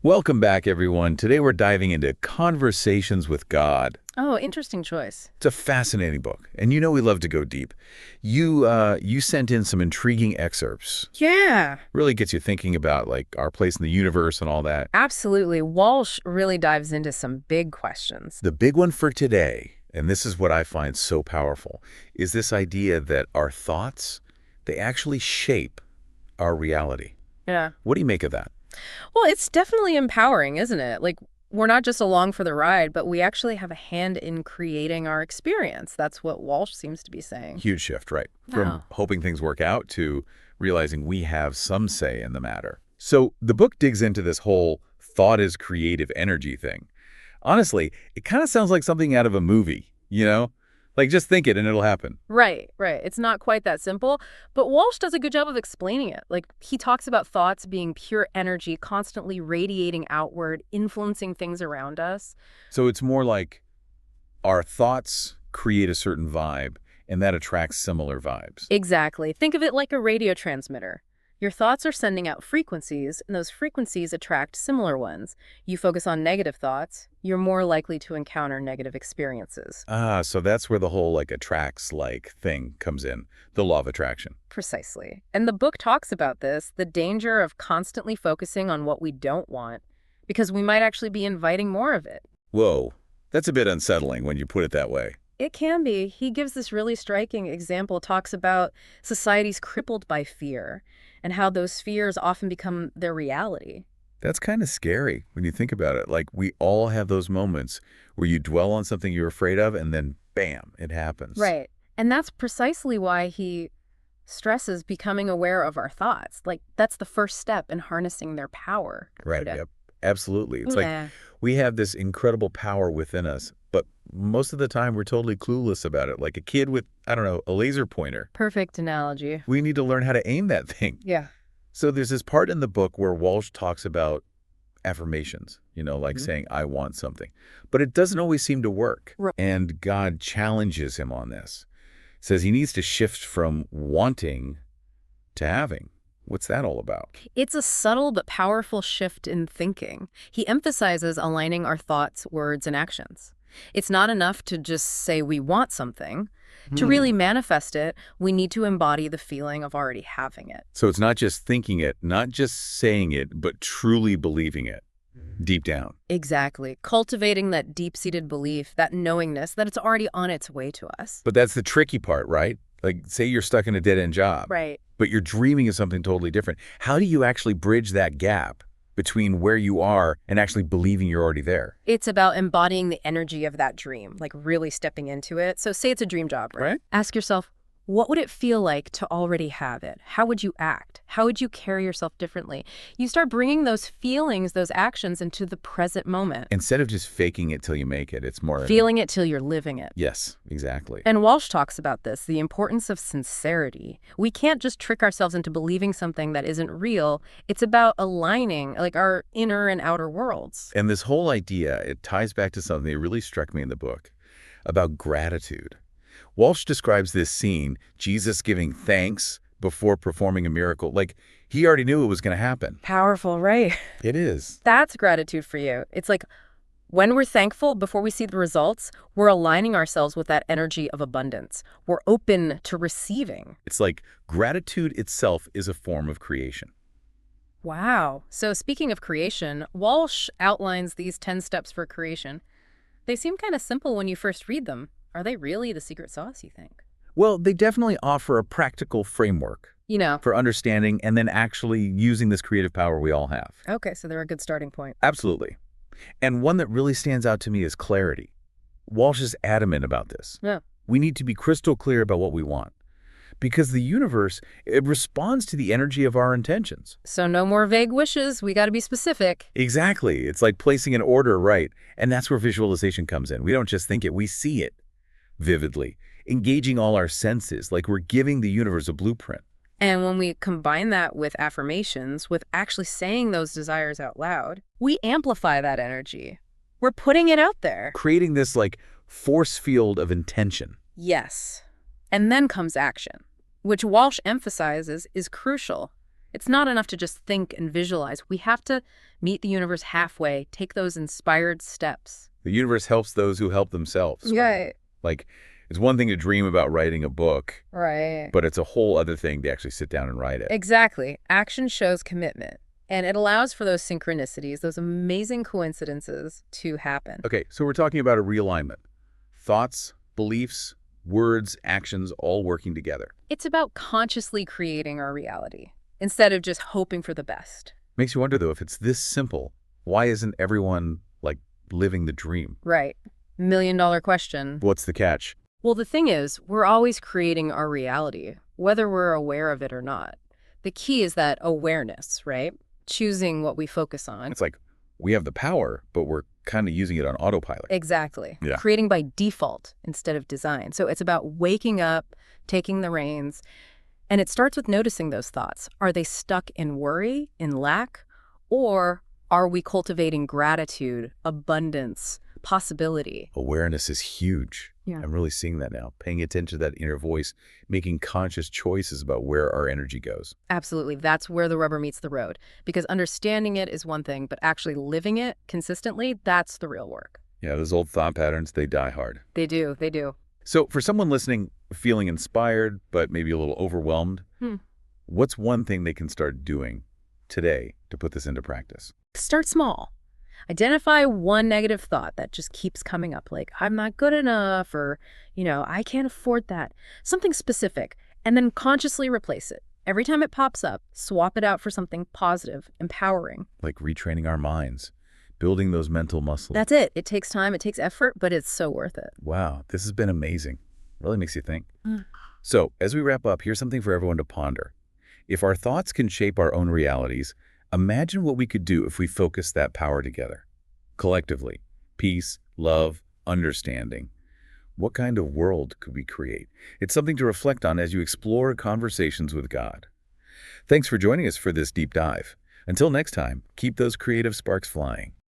Welcome back, everyone. Today we're diving into Conversations with God. Oh, interesting choice. It's a fascinating book, and you know we love to go deep. You sent in some intriguing excerpts. Yeah, Really gets you thinking about like our place in the universe and all that. absolutely. Walsh really dives into some big questions. The big one for today, and this is what I find so powerful, is this idea that our thoughts, they actually shape our reality. Yeah. What do you make of that? Well, it's definitely empowering, isn't it? Like, we're not just along for the ride, but we actually have a hand in creating our experience. That's what Walsh seems to be saying. Huge shift, right? From Wow. hoping things work out to realizing we have some say in the matter. So the book digs into this whole thought is creative energy thing. Honestly, it kind of sounds like something out of a movie, you know? Like just think it and it'll happen. Right, right. It's not quite that simple, but Walsh does a good job of explaining it. Like, he talks about thoughts being pure energy, constantly radiating outward, influencing things around us. So it's more like our thoughts create a certain vibe and that attracts similar vibes. Exactly. Think of it like a radio transmitter. Your thoughts are sending out frequencies, and those frequencies attract similar ones. You focus on negative thoughts, you're more likely to encounter negative experiences. So that's where the whole like attracts like thing comes in, the law of attraction. Precisely. And the book talks about this, the danger of constantly focusing on what we don't want, because we might actually be inviting more of it. Whoa, that's a bit unsettling when you put it that way. It can be. He gives this really striking example, talks about societies crippled by fear, and how those fears often become their reality. That's kind of scary when you think about it. Like we all have those moments where you dwell on something you're afraid of and then bam, it happens. Right. And that's precisely why he stresses becoming aware of our thoughts. Like, that's the first step in harnessing their power. Right. Rhoda. Yep. Absolutely. It's like Yeah. we have this incredible power within us, but most of the time we're totally clueless about it. Like a kid with, I don't know, a laser pointer. Perfect analogy. We need to learn how to aim that thing. Yeah. So there's this part in the book where Walsh talks about affirmations, like Mhm. saying, I want something. But it doesn't always seem to work. Right. And God challenges him on this. Says he needs to shift from wanting to having. What's that all about? It's a subtle but powerful shift in thinking. He emphasizes aligning our thoughts, words, and actions. It's not enough to just say we want something. To really manifest it, we need to embody the feeling of already having it. So it's not just thinking it, not just saying it, but truly believing it deep down. Exactly. Cultivating that deep-seated belief, that knowingness that it's already on its way to us. But that's the tricky part, right? Like say you're stuck in a dead-end job, Right. but you're dreaming of something totally different. How do you actually bridge that gap between where you are and actually believing you're already there? It's about embodying the energy of that dream, like really stepping into it. So say it's a dream job, right? Right. Ask yourself, what would it feel like to already have it? How would you act? How would you carry yourself differently? You start bringing those feelings, those actions into the present moment. Instead of just faking it till you make it, it's more Feeling it till you're living it. Yes, exactly. And Walsh talks about this, the importance of sincerity. We can't just trick ourselves into believing something that isn't real. It's about aligning like our inner and outer worlds. And this whole idea, it ties back to something that really struck me in the book about gratitude. Walsh describes this scene, Jesus giving thanks before performing a miracle, like he already knew it was going to happen. Powerful, right? It is. That's gratitude for you. It's like when we're thankful before we see the results, we're aligning ourselves with that energy of abundance. We're open to receiving. It's like gratitude itself is a form of creation. Wow. So speaking of creation, Walsh outlines these 10 steps for creation. They seem kind of simple when you first read them. Are they really the secret sauce, you think? Well, they definitely offer a practical framework You know. for understanding and then actually using this creative power we all have. Okay, so they're a good starting point. Absolutely. And one that really stands out to me is clarity. Walsh is adamant about this. Yeah. We need to be crystal clear about what we want. Because the universe, it responds to the energy of our intentions. So no more vague wishes. We got to be specific. Exactly. It's like placing an order right. And that's where visualization comes in. We don't just think it, we see it vividly, engaging all our senses, like we're giving the universe a blueprint. And when we combine that with affirmations, with actually saying those desires out loud, we amplify that energy. We're putting it out there. Creating this like force field of intention. Yes. And then comes action, which Walsh emphasizes is crucial. It's not enough to just think and visualize. We have to meet the universe halfway, take those inspired steps. The universe helps those who help themselves. Yeah. Like, it's one thing to dream about writing a book, Right. but it's a whole other thing to actually sit down and write it. Exactly. Action shows commitment, and it allows for those synchronicities, those amazing coincidences to happen. Okay, so we're talking about a realignment. Thoughts, beliefs, words, actions, all working together. It's about consciously creating our reality instead of just hoping for the best. Makes you wonder, though, if it's this simple, why isn't everyone, like, living the dream? Right. $1 million question. What's the catch? Well, the thing is, we're always creating our reality, whether we're aware of it or not. The key is that awareness, right? Choosing what we focus on. It's like, we have the power, but we're kind of using it on autopilot. Exactly. Yeah. Creating by default instead of design. So it's about waking up, taking the reins, and it starts with noticing those thoughts. Are they stuck in worry, in lack, or are we cultivating gratitude, abundance, possibility? Awareness is huge. Yeah. I'm really seeing that now. Paying attention to that inner voice, making conscious choices about where our energy goes. Absolutely. That's where the rubber meets the road. Because understanding it is one thing, but actually living it consistently, that's the real work. Yeah, those old thought patterns, they die hard. They do. They do. So for someone listening, feeling inspired, but maybe a little overwhelmed, what's one thing they can start doing today to put this into practice? Start small. Identify one negative thought that just keeps coming up, like, I'm not good enough, or, I can't afford that. Something specific, and then consciously replace it. Every time it pops up, swap it out for something positive, empowering. Like retraining our minds, building those mental muscles. That's it. It takes time, it takes effort, but it's so worth it. Wow, this has been amazing. Really makes you think. So, as we wrap up, here's something for everyone to ponder. If our thoughts can shape our own realities, imagine what we could do if we focused that power together. Collectively, peace, love, understanding. What kind of world could we create? It's something to reflect on as you explore conversations with God. Thanks for joining us for this deep dive. Until next time, keep those creative sparks flying.